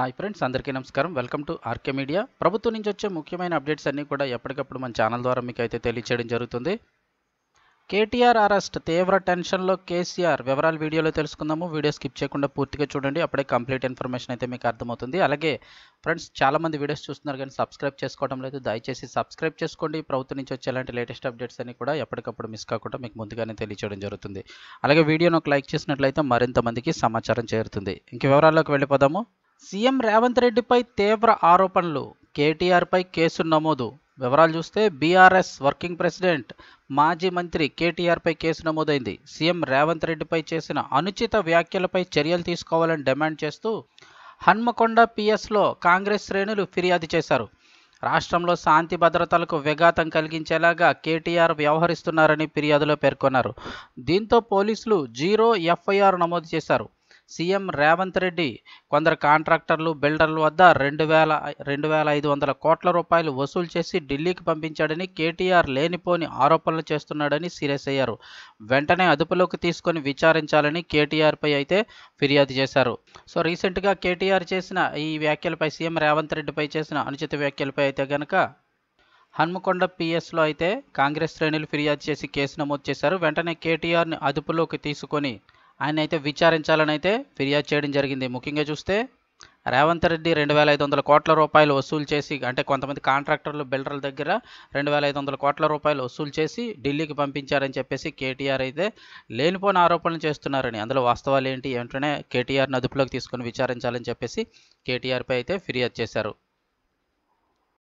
Hi friends, అందరికీ నమస్కారం. Welcome to RK media. ప్రభుత్వం నుంచి వచ్చే ముఖ్యమైన అప్డేట్స్ అన్నీ కూడా ఎప్పటికప్పుడు మన ఛానల్ ద్వారా మీకు అయితే తెలియచేయడం జరుగుతుంది. కేటీఆర్ అరెస్ట్, తీవ్ర టెన్షన్లో కేసీఆర్. వివరాలు వీడియోలో తెలుసుకుందాము. వీడియో స్కిప్ చేయకుండా పూర్తిగా చూడండి, అప్పుడే కంప్లీట్ ఇన్ఫర్మేషన్ అయితే మీకు అర్థమవుతుంది. అలాగే ఫ్రెండ్స్, చాలామంది వీడియోస్ చూస్తున్నారు కానీ సబ్స్క్రైబ్ చేసుకోవడం లేదు. దయచేసి సబ్స్క్రైబ్ చేసుకోండి. ప్రభుత్వం నుంచి వచ్చే ఎలాంటి లేటెస్ట్ అప్డేట్స్ అన్ని కూడా ఎప్పటికప్పుడు మిస్ కాకుండా మీకు ముందుగానే తెలియచేయడం జరుగుతుంది. అలాగే వీడియోను ఒక లైక్ చేసినట్లయితే మరింత మందికి సమాచారం చేరుతుంది. ఇంక వివరాల్లోకి వెళ్ళిపోదాము. సీఎం రేవంత్ రెడ్డిపై తీవ్ర ఆరోపణలు, కేటీఆర్పై కేసు నమోదు. వివరాలు చూస్తే బీఆర్ఎస్ వర్కింగ్ ప్రెసిడెంట్, మాజీ మంత్రి కేటీఆర్పై కేసు నమోదైంది. సీఎం రేవంత్ రెడ్డిపై చేసిన అనుచిత వ్యాఖ్యలపై చర్యలు తీసుకోవాలని డిమాండ్ చేస్తూ హన్మకొండ పిఎస్లో కాంగ్రెస్ శ్రేణులు ఫిర్యాదు చేశారు. రాష్ట్రంలో శాంతి భద్రతలకు విఘాతం కలిగించేలాగా కేటీఆర్ వ్యవహరిస్తున్నారని ఫిర్యాదులో పేర్కొన్నారు. దీంతో పోలీసులు 0 ఎఫ్ఐఆర్ నమోదు చేశారు. సీఎం రేవంత్ రెడ్డి కొందరు కాంట్రాక్టర్లు, బిల్డర్ల వద్ద 2,500 కోట్ల రూపాయలు వసూలు చేసి ఢిల్లీకి పంపించాడని, కేటీఆర్ లేనిపోని ఆరోపణలు చేస్తున్నాడని సీరియస్ అయ్యారు. వెంటనే అదుపులోకి తీసుకొని విచారించాలని కేటీఆర్పై అయితే ఫిర్యాదు చేశారు. సో రీసెంట్గా కేటీఆర్ చేసిన ఈ వ్యాఖ్యలపై, సీఎం రేవంత్ రెడ్డిపై చేసిన అనుచిత వ్యాఖ్యలపై అయితే కనుక హన్మకొండ పిఎస్లో అయితే కాంగ్రెస్ శ్రేణులు ఫిర్యాదు చేసి కేసు నమోదు చేశారు. వెంటనే కేటీఆర్ని అదుపులోకి తీసుకొని ఆయన అయితే విచారించాలని అయితే ఫిర్యాదు చేయడం జరిగింది. ముఖ్యంగా చూస్తే రేవంత్ రెడ్డి 2,500 కోట్ల రూపాయలు వసూలు చేసి, అంటే కొంతమంది కాంట్రాక్టర్లు, బిల్డర్ల దగ్గర 2,500 కోట్ల రూపాయలు వసూలు చేసి ఢిల్లీకి పంపించారని చెప్పేసి కేటీఆర్ అయితే లేనిపోని ఆరోపణలు చేస్తున్నారని, అందులో వాస్తవాలు ఏంటి, వెంటనే కేటీఆర్ని అదుపులోకి తీసుకొని విచారించాలని చెప్పేసి కేటీఆర్పై అయితే ఫిర్యాదు చేశారు.